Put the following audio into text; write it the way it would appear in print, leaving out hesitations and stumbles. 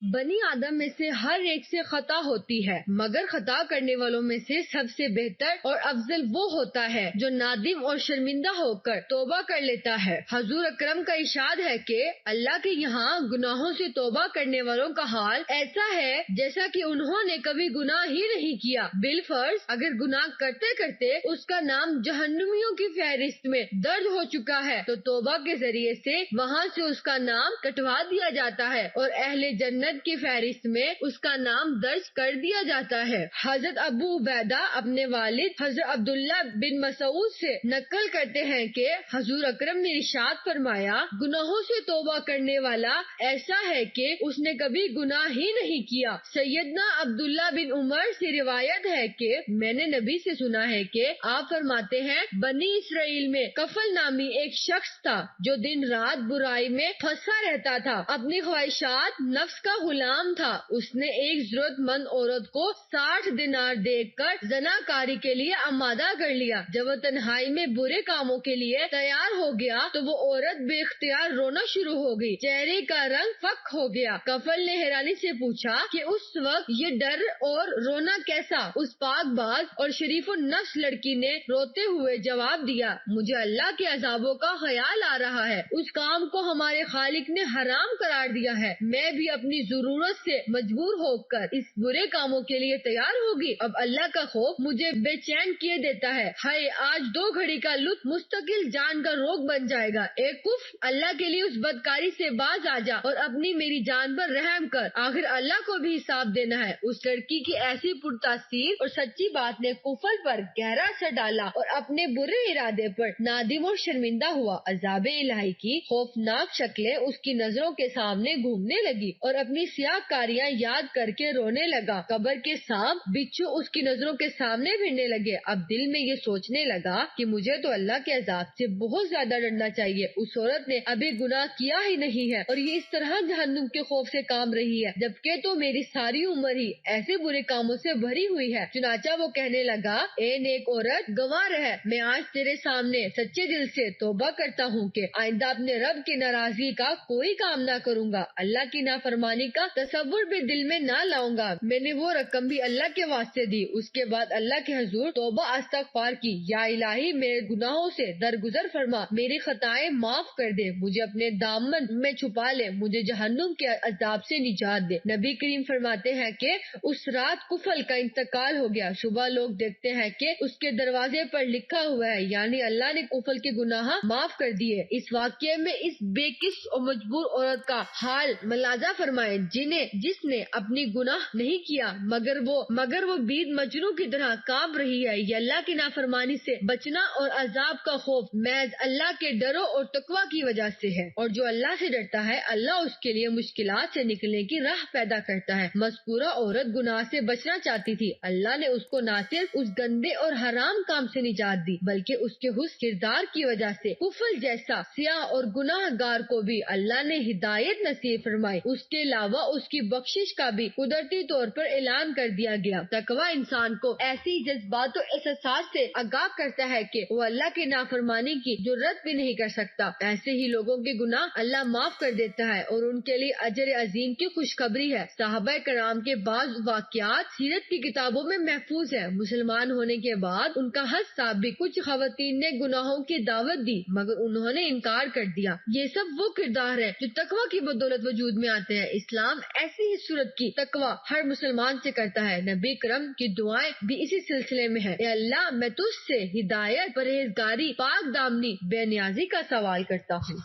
بنی آدم میں سے ہر ایک سے خطا ہوتی ہے، مگر خطا کرنے والوں میں سے سب سے بہتر اور افضل وہ ہوتا ہے جو نادم اور شرمندہ ہو کر توبہ کر لیتا ہے۔ حضور اکرم کا ارشاد ہے کہ اللہ کے یہاں گناہوں سے توبہ کرنے والوں کا حال ایسا ہے جیسا کہ انہوں نے کبھی گناہ ہی نہیں کیا۔ بالفرض اگر گناہ کرتے کرتے اس کا نام جہنمیوں کی فہرست میں درج ہو چکا ہے تو توبہ کے ذریعے سے وہاں سے اس کا نام کٹوا دیا جاتا ہے اور اہل جنت کی فہرست میں اس کا نام درج کر دیا جاتا ہے۔ حضرت ابو عبیدہ اپنے والد حضرت عبداللہ بن مسعود سے نقل کرتے ہیں کہ حضور اکرم نے ارشاد فرمایا، گناہوں سے توبہ کرنے والا ایسا ہے کہ اس نے کبھی گناہ ہی نہیں کیا۔ سیدنا عبداللہ بن عمر سے روایت ہے کہ میں نے نبی سے سنا ہے کہ آپ فرماتے ہیں، بنی اسرائیل میں کفل نامی ایک شخص تھا جو دن رات برائی میں پھنسا رہتا تھا، اپنی خواہشات نفس کا غلام تھا۔ اس نے ایک ضرورت مند عورت کو 60 دینار دے کر زناکاری کے لیے آمادہ کر لیا۔ جب وہ تنہائی میں برے کاموں کے لیے تیار ہو گیا تو وہ عورت بے اختیار رونا شروع ہو گئی، چہرے کا رنگ فک ہو گیا۔ کفل نے حیرانی سے پوچھا کہ اس وقت یہ ڈر اور رونا کیسا؟ اس پاک باز اور شریف النفس لڑکی نے روتے ہوئے جواب دیا، مجھے اللہ کے عذابوں کا خیال آ رہا ہے، اس کام کو ہمارے خالق نے حرام قرار دیا ہے، میں بھی اپنی ضرورت سے مجبور ہو کر اس برے کاموں کے لیے تیار ہوگی۔ اب اللہ کا خوف مجھے بے چین کیے دیتا ہے، ہائے آج 2 گھڑی کا لطف مستقل جان کا روگ بن جائے گا۔ اے کفر، اللہ کے لیے اس بدکاری سے باز آ جا اور اپنی میری جان پر رحم کر، آخر اللہ کو بھی حساب دینا ہے۔ اس لڑکی کی ایسی پرتاثیر اور سچی بات نے کفر پر گہرا اثر ڈالا اور اپنے برے ارادے پر نادم اور شرمندہ ہوا۔ عذاب الہی کی خوفناک شکلیں اس کی نظروں کے سامنے گھومنے لگی اور اپنی سیاہ کاریاں یاد کر کے رونے لگا۔ قبر کے سانپ بچھو اس کی نظروں کے سامنے پھرنے لگے۔ اب دل میں یہ سوچنے لگا کہ مجھے تو اللہ کے عذاب سے بہت زیادہ ڈرنا چاہیے، اس عورت نے ابھی گناہ کیا ہی نہیں ہے اور یہ اس طرح جہنم کے خوف سے کام رہی ہے، جبکہ تو میری ساری عمر ہی ایسے برے کاموں سے بھری ہوئی ہے۔ چنانچہ وہ کہنے لگا، اے نیک عورت، گواہ رہ، میں آج تیرے سامنے سچے دل سے توبہ کرتا ہوں کہ آئندہ اپنے رب کی ناراضگی کا کوئی کام نہ کروں گا، اللہ کی نافرمانی کا تصور بھی دل میں نہ لاؤں گا۔ میں نے وہ رقم بھی اللہ کے واسطے دی۔ اس کے بعد اللہ کے حضور توبہ استغفار کی، یا الہی میرے گناہوں سے درگزر فرما، میری خطائیں معاف کر دے، مجھے اپنے دامن میں چھپا لے، مجھے جہنم کے عذاب سے نجات دے۔ نبی کریم فرماتے ہیں کہ اس رات کفل کا انتقال ہو گیا۔ صبح لوگ دیکھتے ہیں کہ اس کے دروازے پر لکھا ہوا ہے، یعنی اللہ نے کفل کے گناہ معاف کر دیے۔ اس واقعے میں اس بے کس اور مجبور عورت کا حال ملاحظہ فرمائیں جس نے اپنی گناہ نہیں کیا مگر وہ بید مجنوں کی طرح کانپ رہی ہے۔ یہ اللہ کی نافرمانی سے بچنا اور عذاب کا خوف محض اللہ کے ڈرو اور تقوی کی وجہ سے ہے، اور جو اللہ سے ڈرتا ہے اللہ اس کے لیے مشکلات سے نکلنے کی راہ پیدا کرتا ہے۔ مذکورہ عورت گناہ سے بچنا چاہتی تھی، اللہ نے اس کو نہ صرف اس گندے اور حرام کام سے نجات دی بلکہ اس کے حسن کردار کی وجہ سے کفل جیسا سیاہ اور گناہ گار کو بھی اللہ نے ہدایت نصیب فرمائی۔ اس کے علاوہ اس کی بخشش کا بھی قدرتی طور پر اعلان کر دیا گیا۔ تقوی انسان کو ایسی جذبات و احساسات سے آگاہ کرتا ہے کہ وہ اللہ کی نافرمانی کی جرات بھی نہیں کر سکتا۔ ایسے ہی لوگوں کے گناہ اللہ معاف کر دیتا ہے اور ان کے لیے اجر عظیم کی خوشخبری ہے۔ صحابہ کرام کے بعض واقعات سیرت کی کتابوں میں محفوظ ہیں۔ مسلمان ہونے کے بعد ان کا حصہ بھی کچھ خواتین نے گناہوں کی دعوت دی مگر انہوں نے انکار کر دیا۔ یہ سب وہ کردار ہیں جو تقوی کی بدولت وجود میں آتے ہیں۔ اسلام ایسی ہی صورت کی تقوی ہر مسلمان سے کرتا ہے۔ نبی کرم کی دعائیں بھی اسی سلسلے میں ہیں۔ اے اللہ، میں تجھ سے ہدایت، پرہیزگاری، پاک دامنی، بے نیازی کا سوال کرتا ہوں۔